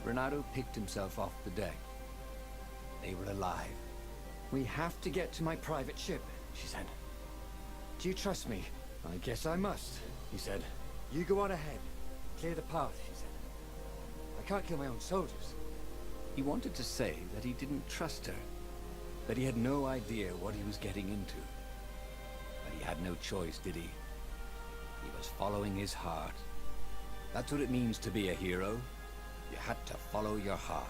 Renato picked himself off the deck. They were alive. We have to get to my private ship, she said. Do you trust me? I guess I must, he said. You go on ahead. Clear the path, she said. I can't kill my own soldiers. He wanted to say that he didn't trust her, that he had no idea what he was getting into. But he had no choice, did he? He was following his heart. That's what it means to be a hero. You had to follow your heart.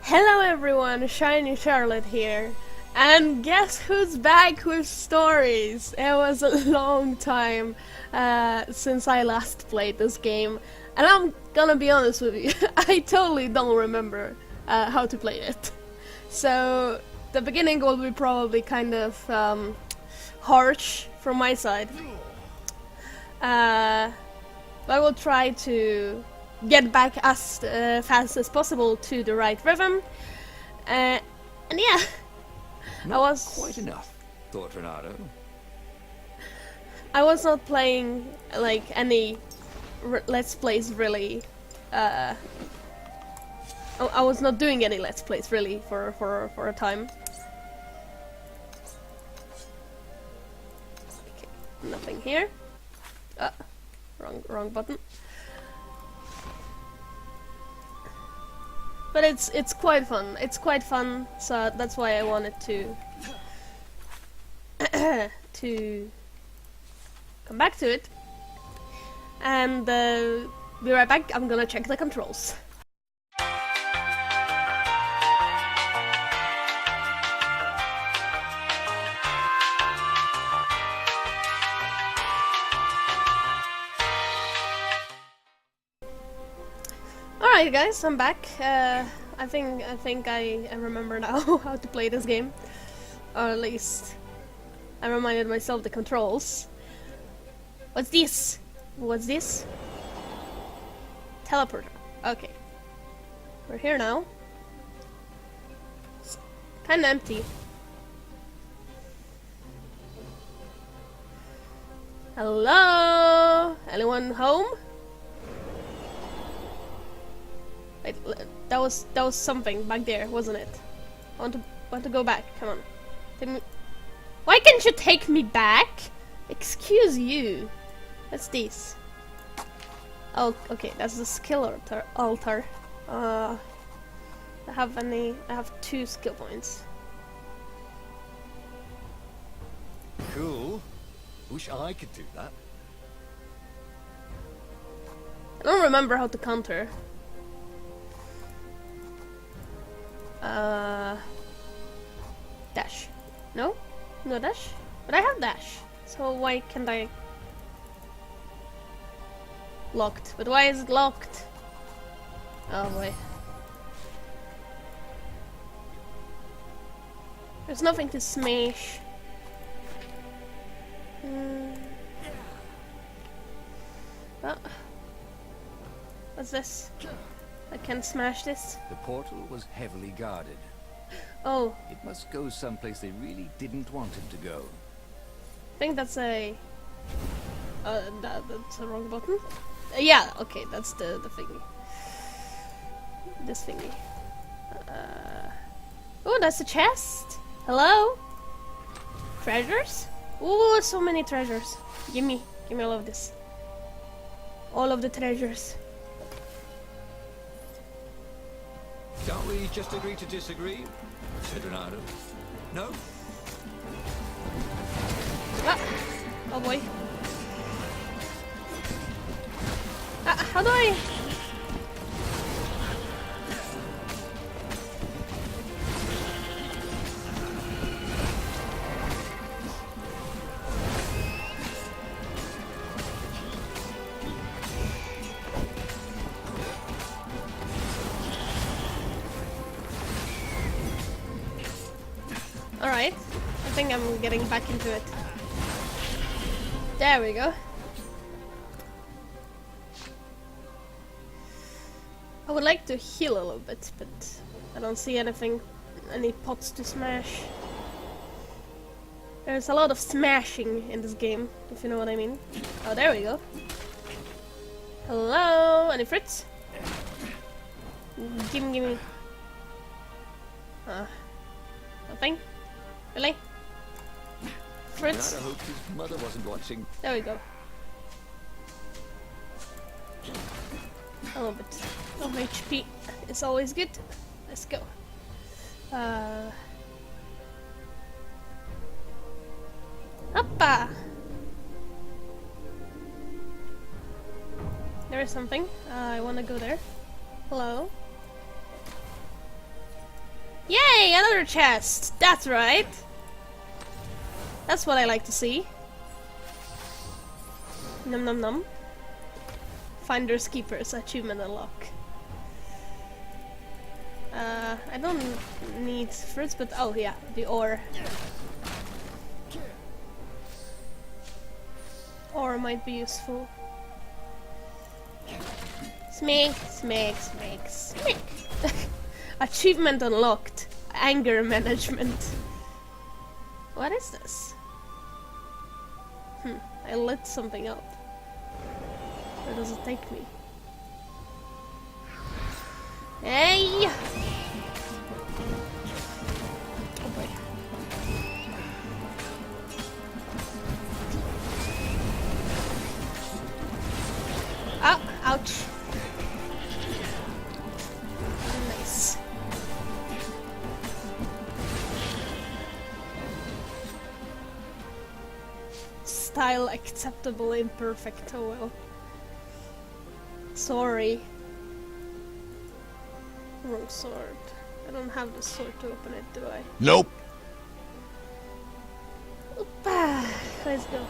Hello everyone, Shiny Charlotte here. And guess who's back with stories? It was a long time since I last played this game. And I'm gonna be honest with you, I totally don't remember how to play it. So the beginning will be probably kind of harsh from my side. I will try to get back as fast as possible to the right rhythm. And yeah, Not I was quite enough, thought Renato. I was not playing like any Let's Plays really. I was not doing any Let's Plays really for a time. Okay, nothing here. Wrong button. But it's quite fun. It's quite fun, so that's why I wanted to to come back to it. And be right back. I'm gonna check the controls. Alright guys, I'm back. I think I remember now how to play this game. Or at least I reminded myself the controls. What's this? What's this? Teleporter. Okay. We're here now. It's kinda empty. Hello? Anyone home? Wait, that was something back there, wasn't it? I want to go back. Come on. Why can't you take me back? Excuse you. What's this? Oh, okay, that's the skill altar. I have 2 skill points. Cool. Wish I could do that. I don't remember how to counter. Dash. No? No dash? But I have dash. So why can't I... Locked. But why is it locked? Oh boy. There's nothing to smash. Oh. What's this? I can't smash this. The portal was heavily guarded. Oh, It must go someplace they really didn't want him to go. I think that's a... that's the wrong button. Yeah, okay, that's the thingy. This thingy. Oh, that's a chest. Hello? Treasures? Oh, so many treasures. Give me all of this. All of the treasures. Can't we just agree to disagree? Said Renato. No? Ah. Oh boy. How do I... Alright, I think I'm getting back into it. There we go. I would like to heal a little bit, but I don't see anything, any pots to smash. There's a lot of smashing in this game, if you know what I mean. Oh, there we go. Hello? Any fruits? Gimme. Nothing? Really? Fruits? I hope his mother wasn't watching. There we go. A little bit of HP is always good. Let's go. Hoppa! There is something. I wanna go there. Hello? Yay! Another chest! That's right! That's what I like to see. Num num num. Finders Keepers achievement unlock. I don't need fruits, but oh yeah, the ore. Ore might be useful. Smack. Achievement unlocked. Anger management. What is this? I lit something up. Where does it take me? Hey! Oh boy. Oh, ouch. Nice. Style acceptable, imperfect. Oh well. Sorry. Wrong sword. I don't have the sword to open it, do I? Nope. Opa. Let's go.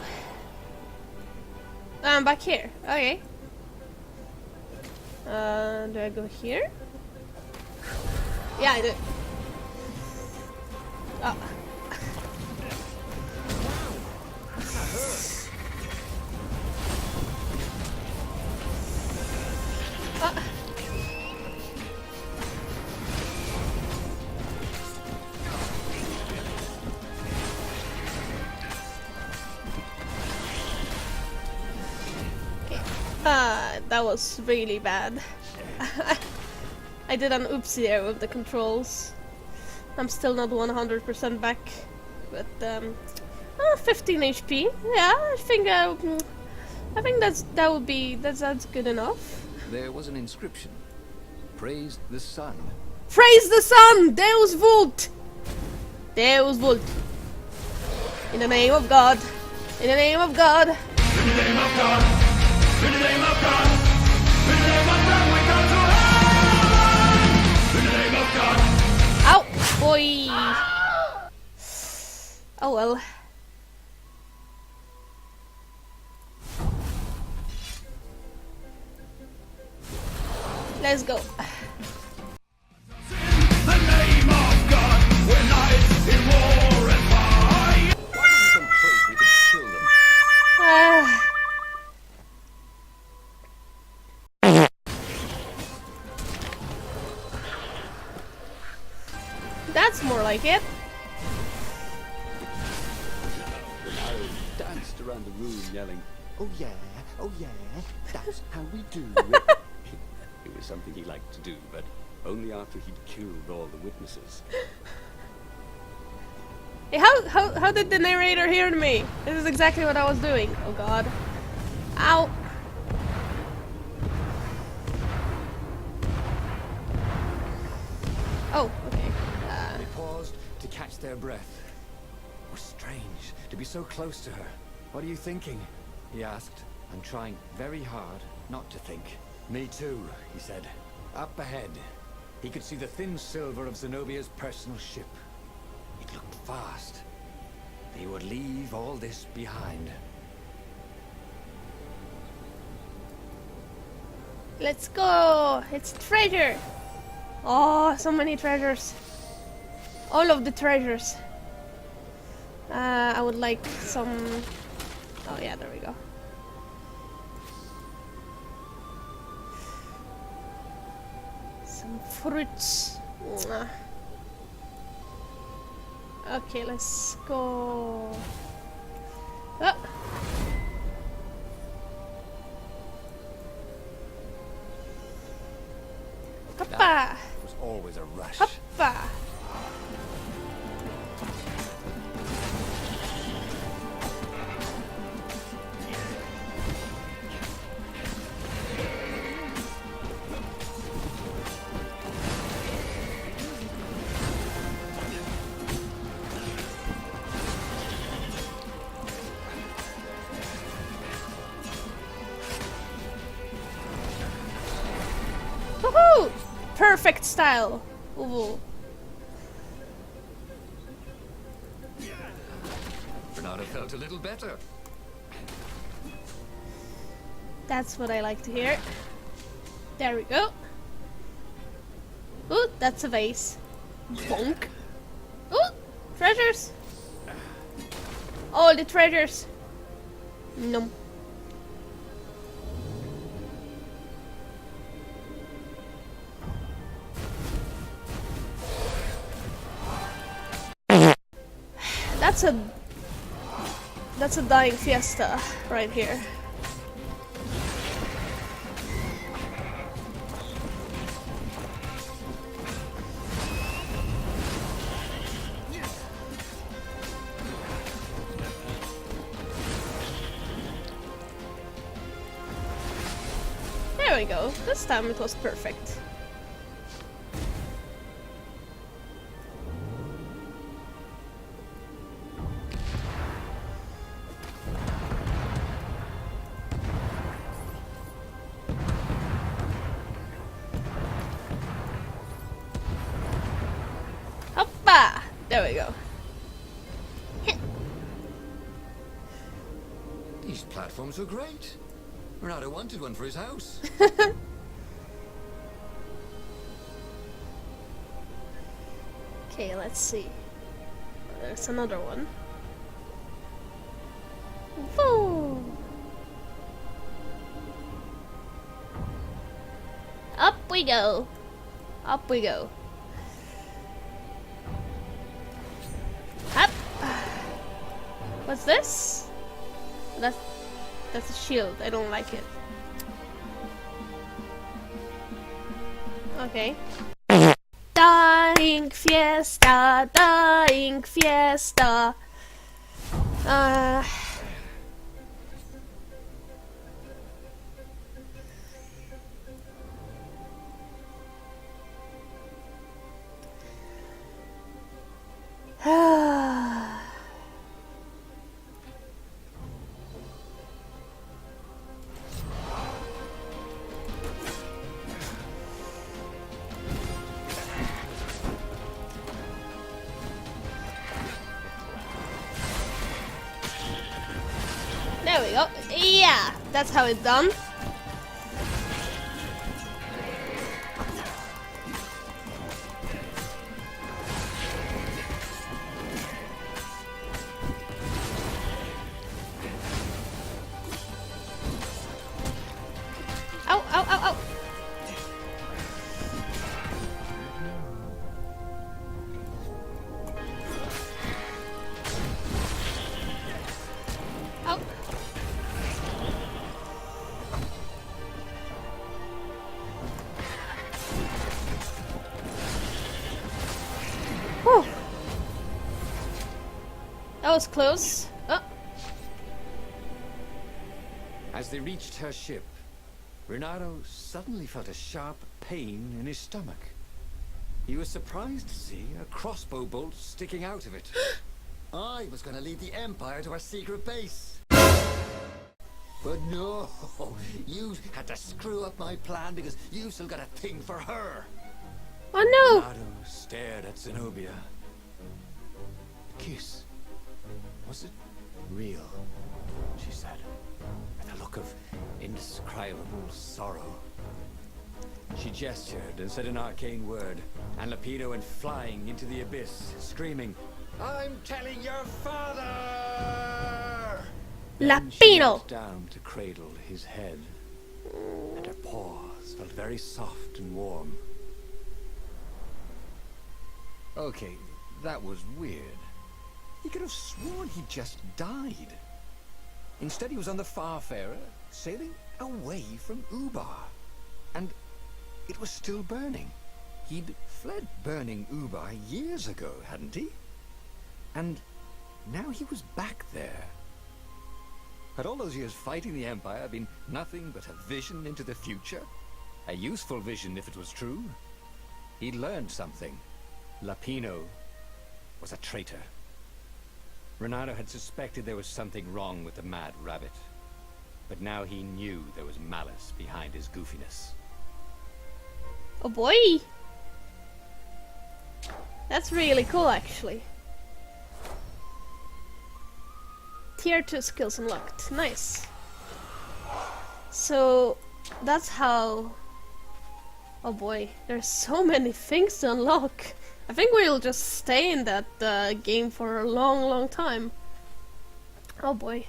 I'm back here. Okay. Do I go here? Yeah, I do. Oh. That was really bad. I did an oopsie there with the controls. I'm still not 100% back, but 15 HP. Yeah, I think that's good enough. There was an inscription. Praise the sun. Praise the sun! Deus vult! Deus vult! In the name of God! In the name of God! In the name of God! In the name of God! In the name of God, we come to heaven! In the name of God! Ow! Boy! Oh well. Let's go. The name of God, we're knights in war and fire! Why didn't you come close? We could kill them. That's more like it. I danced around the room yelling, oh yeah, that's how we do it. It was something he liked to do, but only after he'd killed all the witnesses. Hey, how did the narrator hear me? This is exactly what I was doing. Oh god. Ow. Oh, okay. They paused to catch their breath. It was strange to be so close to her. What are you thinking? He asked. I'm trying very hard not to think. Me too, he said. Up ahead, he could see the thin silver of Zenobia's personal ship. It looked fast. They would leave all this behind. Let's go! It's treasure! Oh, so many treasures. All of the treasures. I would like some... Oh yeah, there we go. Some fruits. Mwah. Okay, let's go. Oh. Hoppa! It was always a rush. Hoppa! Woohoo! Perfect style. Ooh. Bernardo felt a little better. That's what I like to hear. There we go. Ooh, that's a vase. Bonk. Ooh, treasures. All the treasures. Nom. That's a dying fiesta right here. There we go. This time it was perfect. Hoppa! There we go. These platforms are great. Bernardo wanted one for his house. Okay, let's see. There's another one. Woo! Up we go. Up we go. Up. What's this? That's a shield. I don't like it. Okay. Dying fiesta, dying fiesta. There we go. Yeah, that's how it's done. Ow, ow, ow, ow. Ow. Whew. That was close. Oh. As they reached her ship, Bernardo suddenly felt a sharp pain in his stomach. He was surprised to see a crossbow bolt sticking out of it. I was going to lead the Empire to our secret base. But no, you had to screw up my plan because you still got a thing for her. Oh no! Bernardo stared at Zenobia. The kiss. Was it real? She said, with a look of indescribable sorrow. She gestured and said an arcane word, and Lapido went flying into the abyss, screaming, "I'm telling your father!" Then she Lapino! bent down to cradle his head, and her paws felt very soft and warm. Okay, that was weird. He could have sworn he just died. Instead, he was on the Farfarer, sailing away from Ubar. And it was still burning. He'd fled burning Ubar years ago, hadn't he? And now he was back there. Had all those years fighting the Empire been nothing but a vision into the future? A useful vision if it was true. He'd learned something. Lapino was a traitor. Renato had suspected there was something wrong with the Mad Rabbit. But now he knew there was malice behind his goofiness. Oh boy! That's really cool, actually. Tier 2 skills unlocked. Nice. So, that's how... Oh boy, there's so many things to unlock. I think we'll just stay in that game for a long time. Oh boy.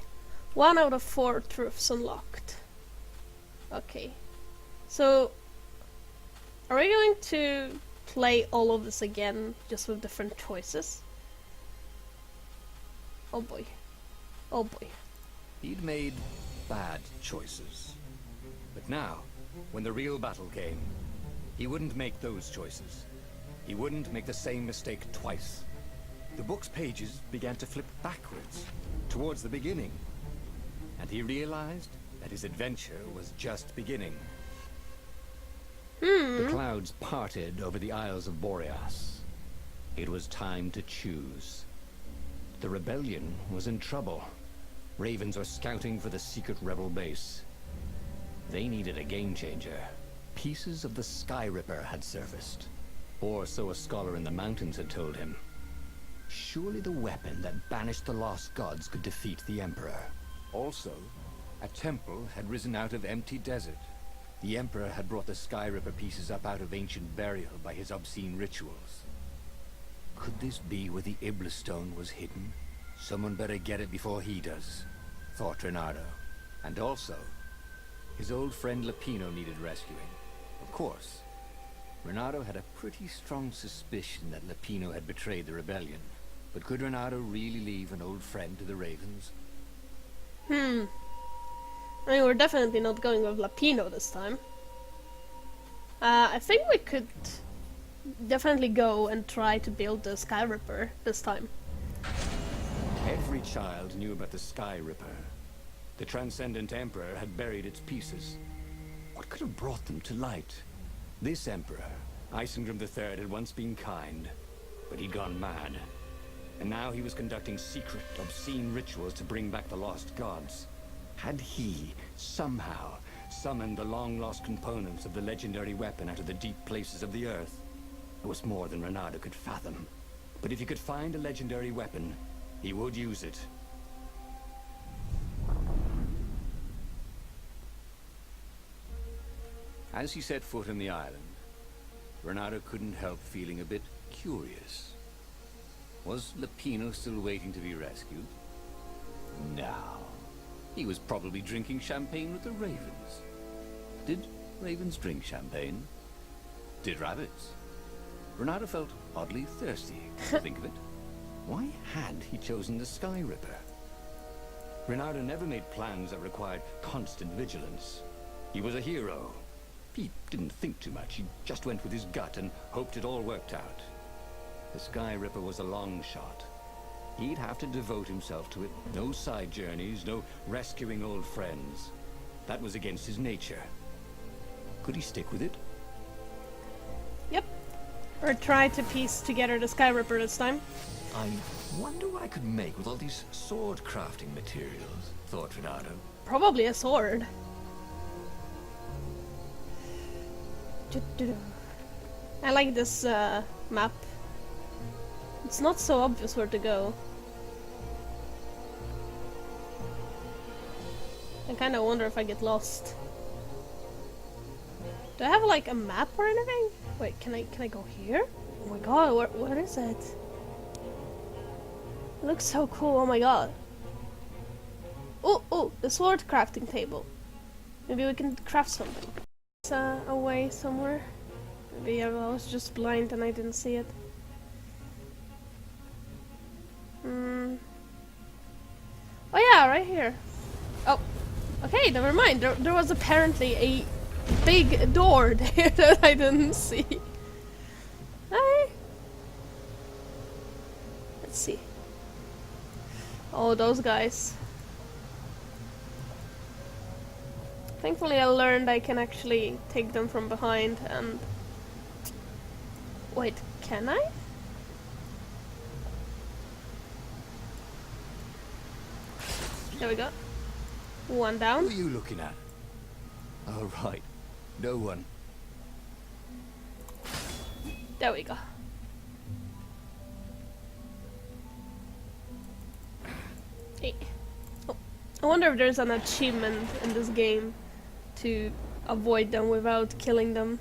1 out of 4 truths unlocked. Okay. So, are we going to play all of this again, just with different choices? Oh boy. Oh boy. He'd made bad choices. But now, when the real battle came, he wouldn't make those choices. He wouldn't make the same mistake twice. The book's pages began to flip backwards, towards the beginning. And he realized that his adventure was just beginning. The clouds parted over the Isles of Boreas. It was time to choose. The rebellion was in trouble. Ravens were scouting for the secret rebel base. They needed a game changer. Pieces of the Sky Ripper had surfaced. Or so a scholar in the mountains had told him. Surely the weapon that banished the lost gods could defeat the Emperor. Also, a temple had risen out of empty desert. The Emperor had brought the Sky Ripper pieces up out of ancient burial by his obscene rituals. Could this be where the Iblis stone was hidden? Someone better get it before he does, thought Renato. And also, his old friend Lapino needed rescuing. Of course, Renato had a pretty strong suspicion that Lapino had betrayed the rebellion. But could Renato really leave an old friend to the Ravens? I mean, we're definitely not going with Lapino this time. I think we could definitely go and try to build the Sky Ripper this time. Every child knew about the Sky Ripper. The Transcendent Emperor had buried its pieces. What could have brought them to light? This Emperor, Isengrim III, had once been kind, but he'd gone mad. And now he was conducting secret, obscene rituals to bring back the lost gods. Had he, somehow, summoned the long-lost components of the legendary weapon out of the deep places of the earth? It was more than Renato could fathom. But if he could find a legendary weapon, he would use it. As he set foot on the island, Renato couldn't help feeling a bit curious. Was Lapino still waiting to be rescued? No. He was probably drinking champagne with the ravens. Did ravens drink champagne? Did rabbits? Renato felt oddly thirsty, to think of it. Why had he chosen the Sky Ripper? Renato never made plans that required constant vigilance. He was a hero. He didn't think too much. He just went with his gut and hoped it all worked out. The Sky Ripper was a long shot. He'd have to devote himself to it. No side journeys, no rescuing old friends. That was against his nature. Could he stick with it? Yep. Or try to piece together the Sky Ripper this time. I wonder what I could make with all these sword crafting materials, thought Renato. Probably a sword. I like this map. It's not so obvious where to go. I kinda wonder if I get lost. Do I have like a map or anything? Wait, can I go here? Oh my god, what is it? It looks so cool, oh my god. Oh, the sword crafting table. Maybe we can craft something. It's away somewhere. Maybe I was just blind and I didn't see it. Oh yeah, right here. Oh, okay, never mind. There was apparently a big door there that I didn't see. Oh, those guys. Thankfully I learned I can actually take them from behind and... Wait, can I? There we go. One Who down. are you looking at? Oh, right. No one. There we go. Hey. Oh, I wonder if there's an achievement in this game to avoid them without killing them.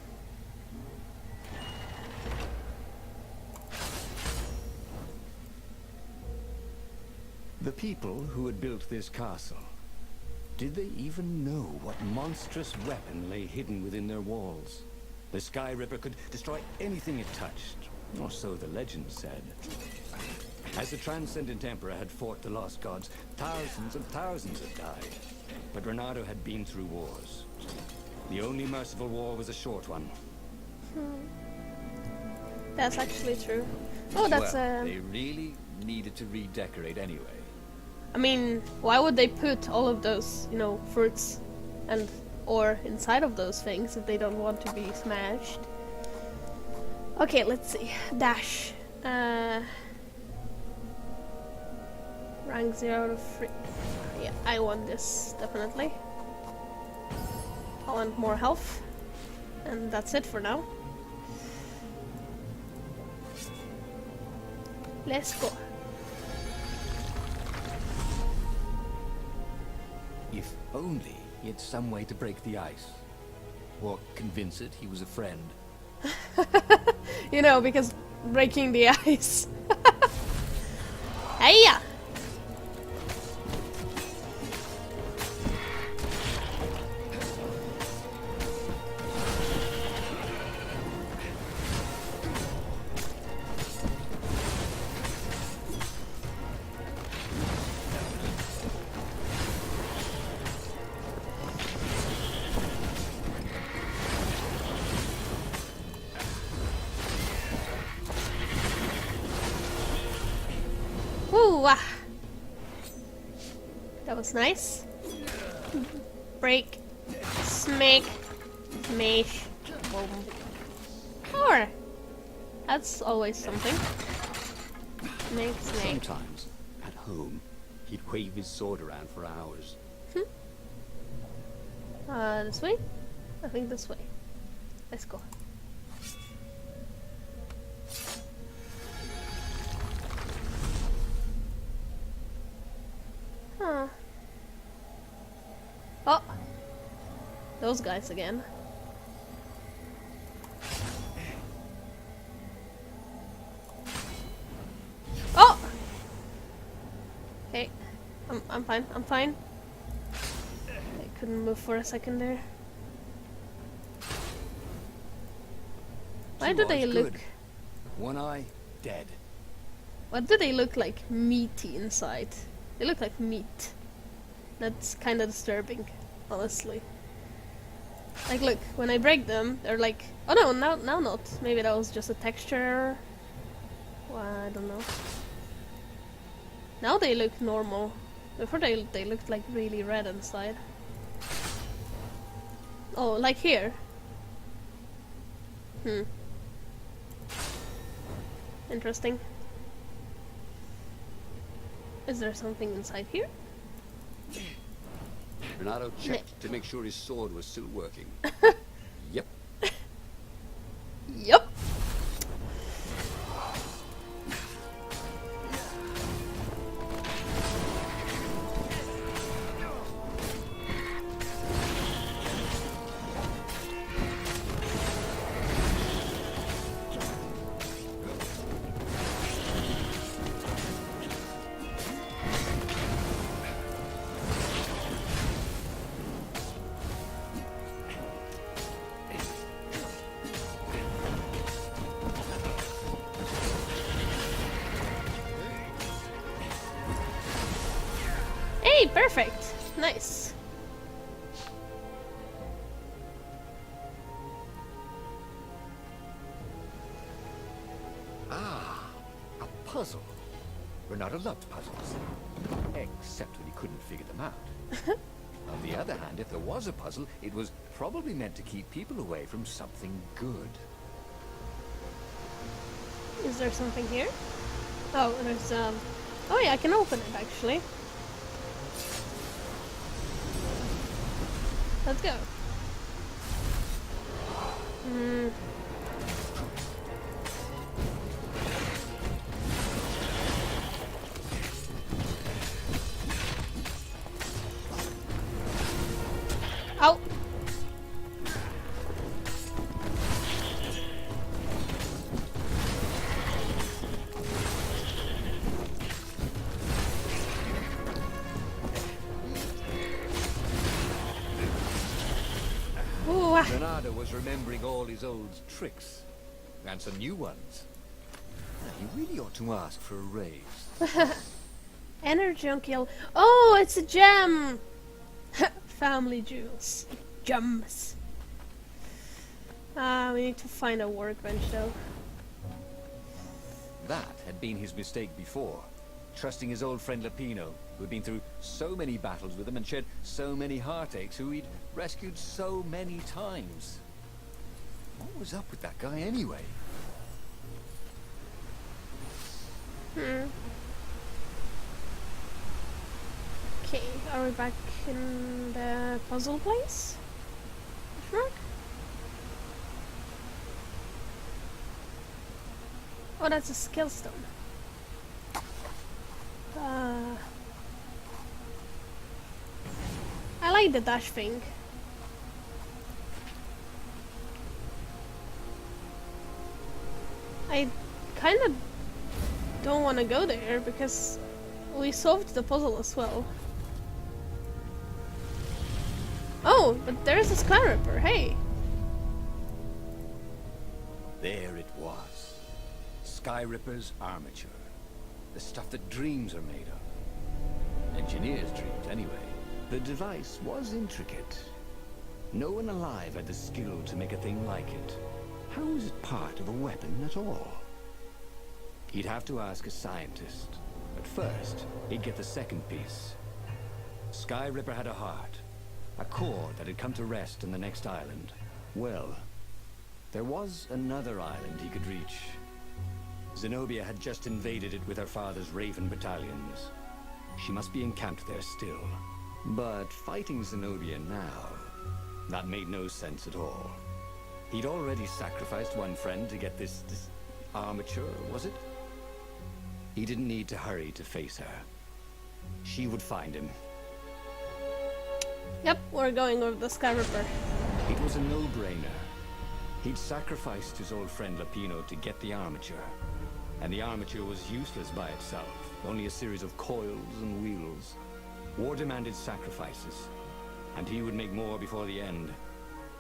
The people who had built this castle, did they even know what monstrous weapon lay hidden within their walls? The Sky Ripper could destroy anything it touched, or so the legend said. As the Transcendent Emperor had fought the Lost Gods, thousands and thousands had died. But Renato had been through wars. The only merciful war was a short one. That's actually true. Oh, that's Well, they really needed to redecorate anyway. I mean, why would they put all of those, you know, fruits and or inside of those things if they don't want to be smashed? Okay, let's see. Dash. Rank 0 to 3. Yeah, I want this, definitely. I want more health. And that's it for now. Let's go. If only he had some way to break the ice. Or convince it he was a friend. You know, because breaking the ice. Hiya! Ooh, ah. That was nice. Break, smack, smash, boom. Power. That's always something. Snake, snake. Sometimes, at home, he'd wave his sword around for hours. This way? I think this way. Let's go. Huh. Oh! Those guys again. Oh! Okay. I'm fine. I'm fine. I couldn't move for a second there. Why Two do they eyes look... good. One eye, dead. Why do they look like meaty inside? They look like meat. That's kind of disturbing, honestly. Like, look, when I break them, they're like... Oh no, now not. Maybe that was just a texture error. Well, I don't know. Now they look normal. Before they looked like really red inside. Oh, like here. Interesting. Is there something inside here? Renato checked to make sure his sword was still working. Yep. Yup. Hey, perfect. Nice. Ah, a puzzle. Renato loved puzzles. Except when he couldn't figure them out. On the other hand, if there was a puzzle, it was probably meant to keep people away from something good. Is there something here? Oh, there's oh yeah, I can open it actually. Let's go. Ow! Ooh, Bernardo was remembering all his old tricks. And some new ones. He really ought to ask for a raise. energy on kill. Oh, it's a gem! Family jewels. Gems. We need to find a workbench though. That had been his mistake before. Trusting his old friend Lapino, who had been through so many battles with him and shed so many heartaches, who he'd rescued so many times. What was up with that guy anyway? Okay, are we back in the puzzle place? Mark? Oh, that's a skill stone. I like the dash thing. I kind of don't want to go there because we solved the puzzle as well. Oh, but there's a Sky Ripper, hey! There it was. Sky Ripper's armature. The stuff that dreams are made of. Engineers' dreams, anyway. The device was intricate. No one alive had the skill to make a thing like it. How is it part of a weapon at all? He'd have to ask a scientist. But first, he'd get the second piece. Sky Ripper had a heart. A core that had come to rest in the next island. Well, there was another island he could reach. Zenobia had just invaded it with her father's Raven battalions. She must be encamped there still. But fighting Zenobia now, that made no sense at all. He'd already sacrificed one friend to get this armature, was it? He didn't need to hurry to face her. She would find him. Yep, we're going with the Sky Ripper. It was a no-brainer. He'd sacrificed his old friend Lapino to get the armature. And the armature was useless by itself, only a series of coils and wheels. War demanded sacrifices, and he would make more before the end.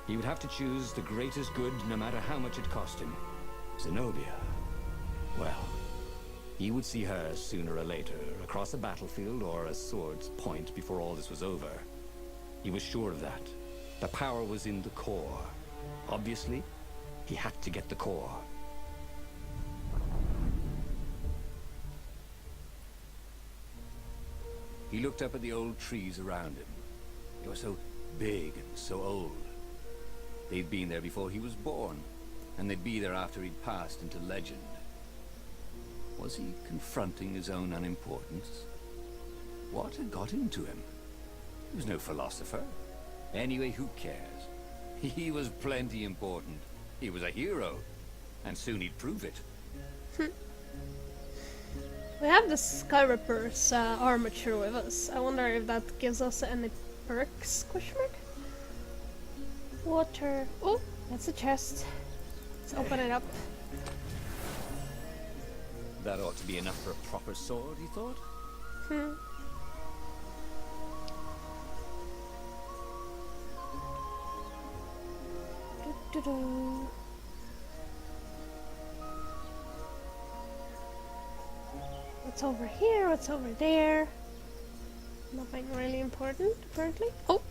He would have to choose the greatest good no matter how much it cost him. Zenobia. Well, he would see her sooner or later, across a battlefield or a sword's point before all this was over. He was sure of that. The power was in the core. Obviously, he had to get the core. He looked up at the old trees around him. They were so big and so old. They'd been there before he was born, and they'd be there after he'd passed into legend. Was he confronting his own unimportance? What had got into him? He was no philosopher. Anyway, who cares? He was plenty important. He was a hero, and soon he'd prove it. We have the Sky Ripper's armature with us. I wonder if that gives us any perks? Question mark? Water. Oh, that's a chest. Let's open it up. That ought to be enough for a proper sword, he thought. Do-do-do. What's over here? What's over there? Nothing really important, apparently. Oh!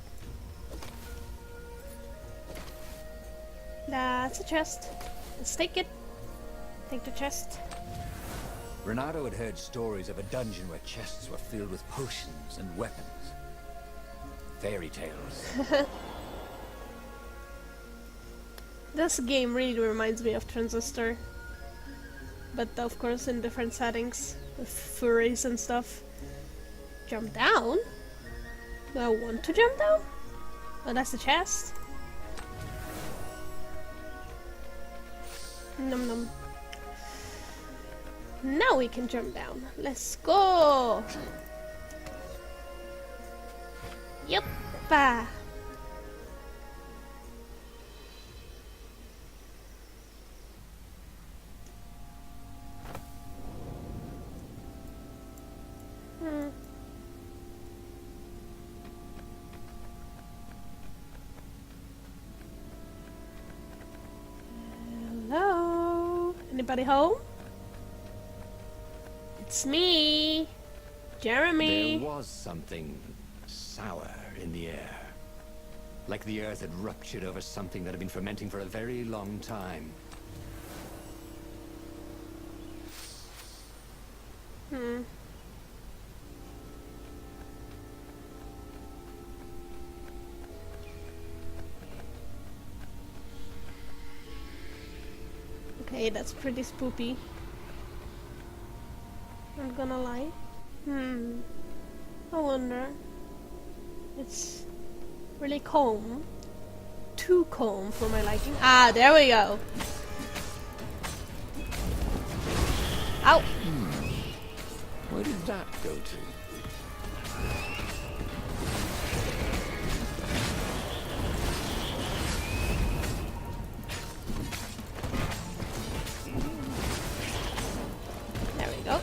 That's a chest. Let's take it. Take the chest. Renato had heard stories of a dungeon where chests were filled with potions and weapons. Fairy tales. This game really reminds me of Transistor. But of course in different settings. With furries and stuff. Jump down? Do I want to jump down? Oh, that's the chest. Num num. Now we can jump down. Let's go! Yep. Hello? Anybody home? It's me, Jeremy. There was something sour in the air. Like the earth had ruptured over something that had been fermenting for a very long time. Okay, that's pretty spoopy. Not gonna lie. I wonder. It's really calm. Too calm for my liking. Ah, there we go. Ow! Where did that go to? There we go.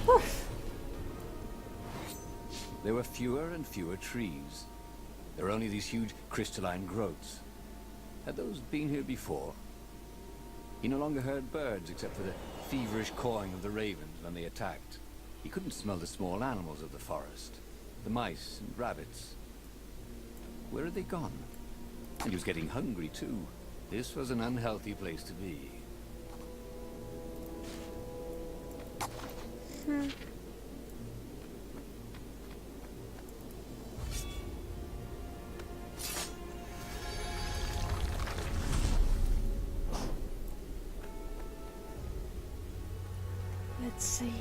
Whew. There were fewer and fewer trees. There were only these huge crystalline growths. Had those been here before? He no longer heard birds except for the feverish cawing of the ravens when they attacked. He couldn't smell the small animals of the forest. The mice and rabbits. Where had they gone? And he was getting hungry too. This was an unhealthy place to be. Let's see.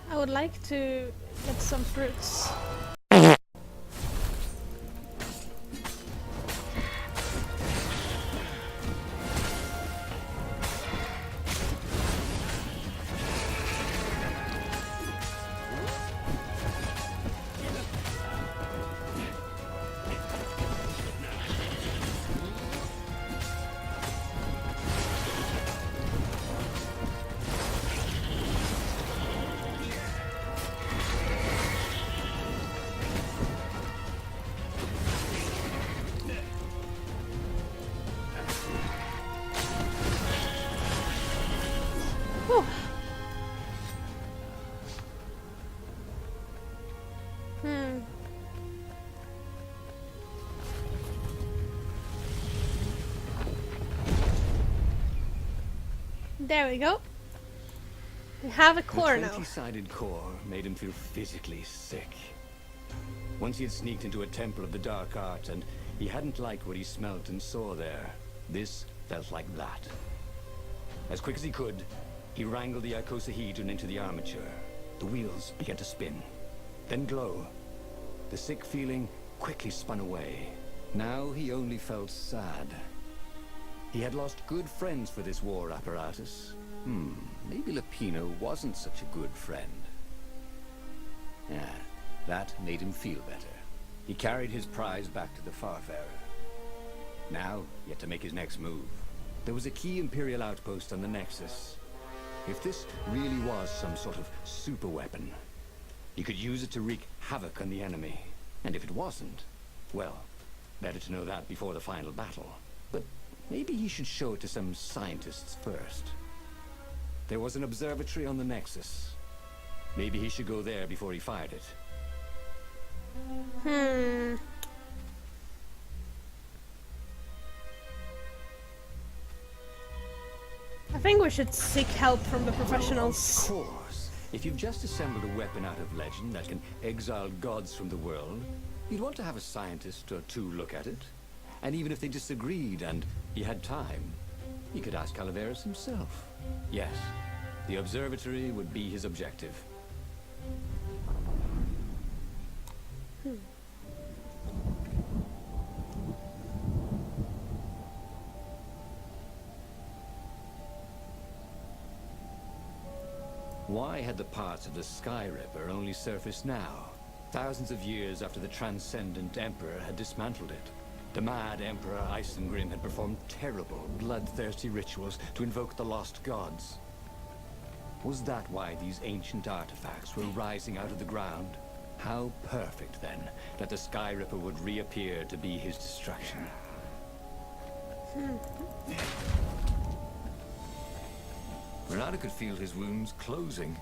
I would like to get some fruits. Whew. There we go. We have a core The now. 20-sided core made him feel physically sick. Once he had sneaked into a temple of the dark art, and he hadn't liked what he smelt and saw there. This felt like that. As quick as he could, he wrangled the icosahedron into the armature. The wheels began to spin, then glow. The sick feeling quickly spun away. Now he only felt sad. He had lost good friends for this war apparatus. Maybe Lapino wasn't such a good friend. Yeah, that made him feel better. He carried his prize back to the Farfarer. Now, he had to make his next move. There was a key Imperial outpost on the Nexus. If this really was some sort of super weapon, he could use it to wreak havoc on the enemy. And if it wasn't, well, better to know that before the final battle. But maybe he should show it to some scientists first. There was an observatory on the Nexus. Maybe he should go there before he fired it. I think we should seek help from the professionals. Of course. If you've just assembled a weapon out of legend that can exile gods from the world, you'd want to have a scientist or two look at it. And even if they disagreed and he had time, he could ask Calaveras himself. Yes, the observatory would be his objective. Why had the parts of the Sky Ripper only surfaced now? Thousands of years after the Transcendent Emperor had dismantled it. The mad Emperor Isengrim had performed terrible, bloodthirsty rituals to invoke the lost gods. Was that why these ancient artifacts were rising out of the ground? How perfect, then, that the Sky Ripper would reappear to be his destruction. Renato could feel his wounds closing.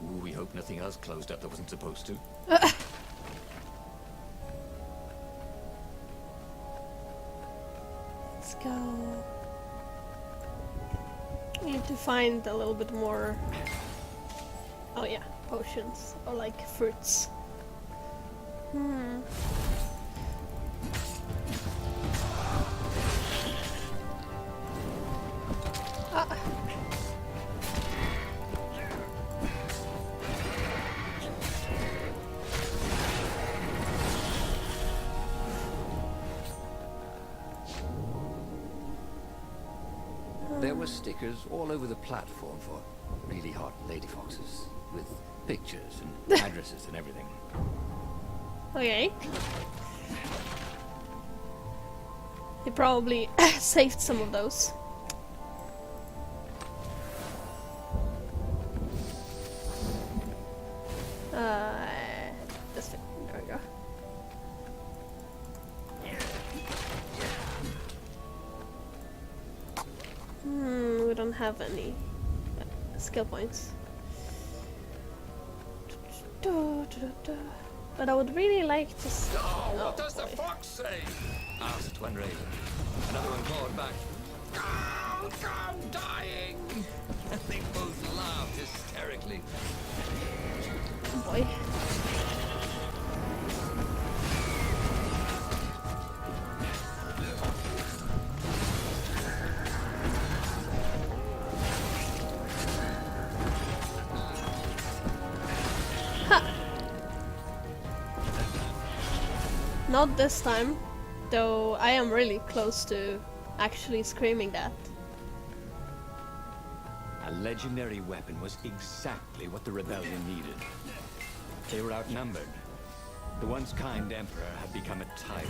Ooh, we hope nothing else closed up that wasn't supposed to. Let's go. We need to find a little bit more. Oh yeah, potions or like fruits. Ah. There were stickers all over the platform for really hot lady foxes, with pictures and addresses and everything. Okay. He probably saved some of those. This thing. There we go. We don't have any skill points. But I would really like to see. What does the fox say? Asked one raven. Another one called back, "Oh, I'm dying!" And they both laughed hysterically. Oh boy. Not this time, though I am really close to actually screaming that. A legendary weapon was exactly what the rebellion needed. They were outnumbered. The once kind emperor had become a tyrant.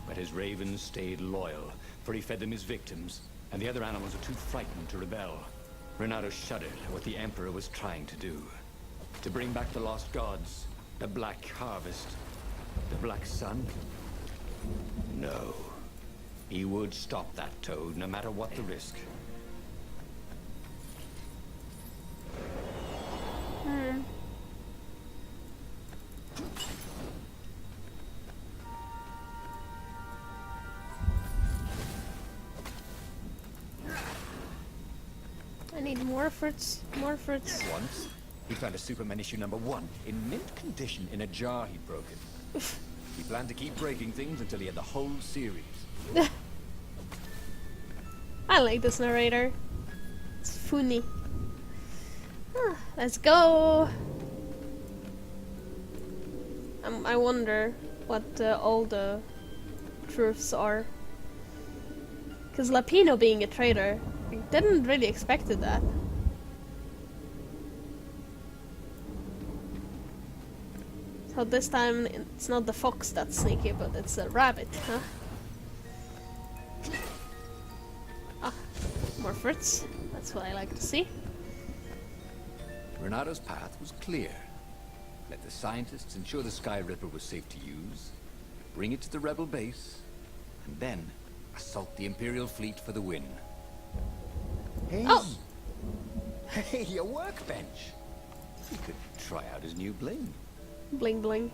But his ravens stayed loyal, for he fed them his victims, and the other animals were too frightened to rebel. Renato shuddered at what the emperor was trying to do. To bring back the lost gods, the Black Harvest, the Black Sun? No. He would stop that toad, no matter what the risk. I need more fruits, more fruits. Once, he found a Superman issue #1 in mint condition in a jar he'd broken. He planned to keep breaking things until he had the whole series. I like this narrator. It's funny. Let's go. I wonder what all the truths are. Because Lapino being a traitor, I didn't really expect that. So this time it's not the fox that's sneaky, but it's a rabbit, huh? Ah, more fruits. That's what I like to see. Renato's path was clear. Let the scientists ensure the Sky Ripper was safe to use, bring it to the rebel base, and then assault the Imperial fleet for the win. Hey! Oh. Hey, a workbench! He could try out his new bling. Bling bling.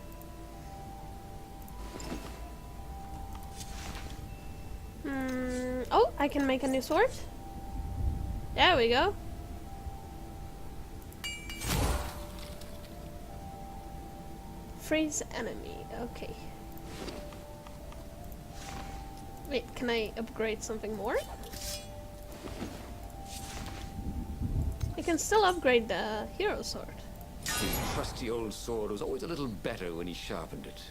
Oh, I can make a new sword. There we go. Freeze enemy. Okay. Wait, can I upgrade something more? I can still upgrade the hero sword. His trusty old sword was always a little better when he sharpened it.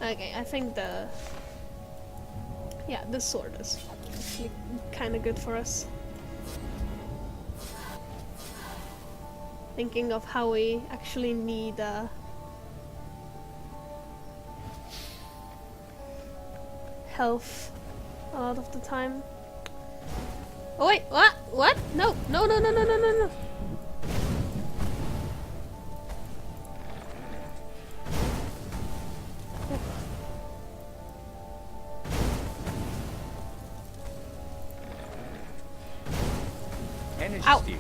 Okay, I think this sword is actually kind of good for us. Thinking of how we actually need health a lot of the time. Oh wait, what? What? No, no, no, no, no, no, no, no. Energy Ow. steers.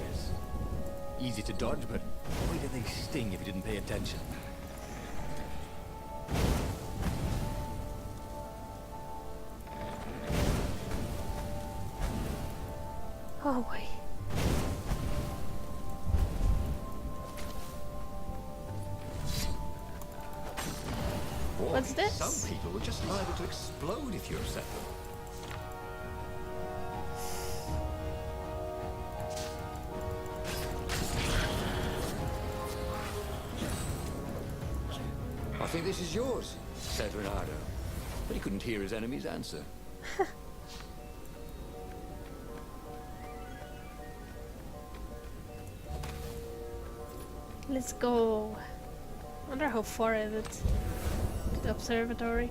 Easy to dodge, but boy do they sting if you didn't pay attention. Oh boy. Boy, What's this? Some people were just liable to explode if you upset them. I think this is yours, said Renato. But he couldn't hear his enemy's answer. Let's go. Wonder how far is it to the observatory.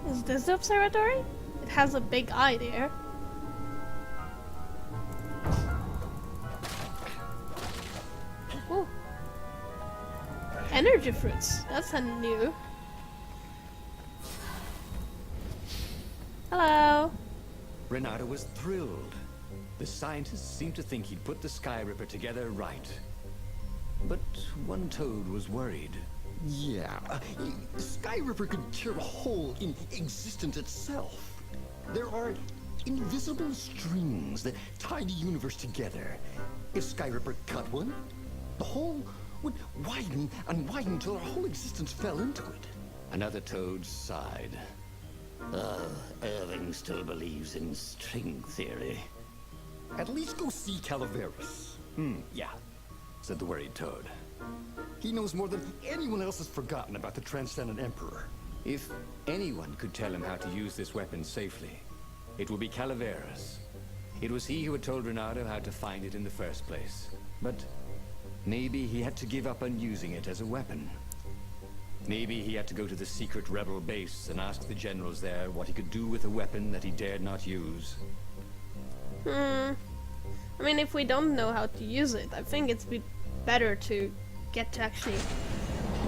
Is this the observatory? It has a big eye there. Ooh. Energy fruits. That's a new. Hello. Renato was thrilled. The scientists seemed to think he'd put the Sky Ripper together right. But one toad was worried. Yeah, Sky Ripper could tear a hole in existence itself. There are invisible strings that tie the universe together. If Sky Ripper cut one, the hole would widen and widen until our whole existence fell into it. Another toad sighed. Irving still believes in string theory. At least go see Calaveras. Yeah, said the worried toad. He knows more than anyone else has forgotten about the Transcendent Emperor. If anyone could tell him how to use this weapon safely, it would be Calaveras. It was he who had told Renato how to find it in the first place. But maybe he had to give up on using it as a weapon. Maybe he had to go to the secret rebel base and ask the generals there what he could do with a weapon that he dared not use. I mean, if we don't know how to use it, I think it's better to get to actually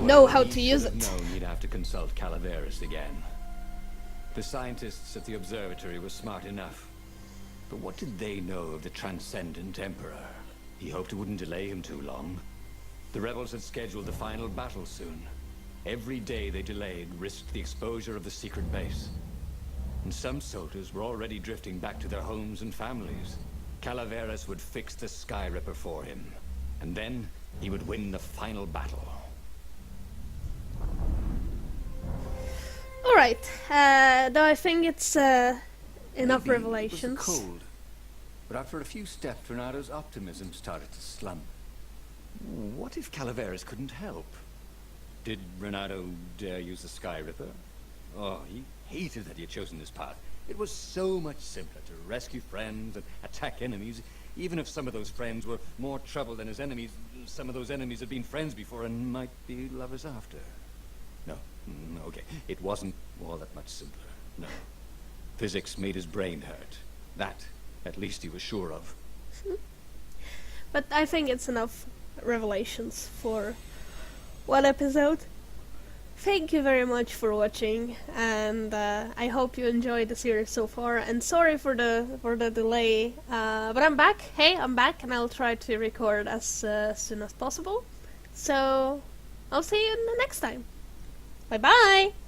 know how to use it. No, he'd have to consult Calaveras again. The scientists at the observatory were smart enough. But what did they know of the Transcendent Emperor? He hoped it wouldn't delay him too long. The rebels had scheduled the final battle soon. Every day they delayed risked the exposure of the secret base. And some soldiers were already drifting back to their homes and families. Calaveras would fix the Sky Ripper for him. And then he would win the final battle. Alright, though I think it's enough Maybe revelations. It was cold. But after a few steps, Renato's optimism started to slump. What if Calaveras couldn't help? Did Renato dare use the Sky Ripper? Oh, he hated that he had chosen this path. It was so much simpler to rescue friends and attack enemies. Even if some of those friends were more trouble than his enemies, some of those enemies had been friends before and might be lovers after. No, okay, it wasn't all that much simpler, no. Physics made his brain hurt. That, at least he was sure of. But I think it's enough revelations for one episode. Thank you very much for watching, and I hope you enjoyed the series so far. And sorry for the delay, but I'm back. Hey, I'm back, and I'll try to record as soon as possible. So I'll see you in the next time. Bye bye.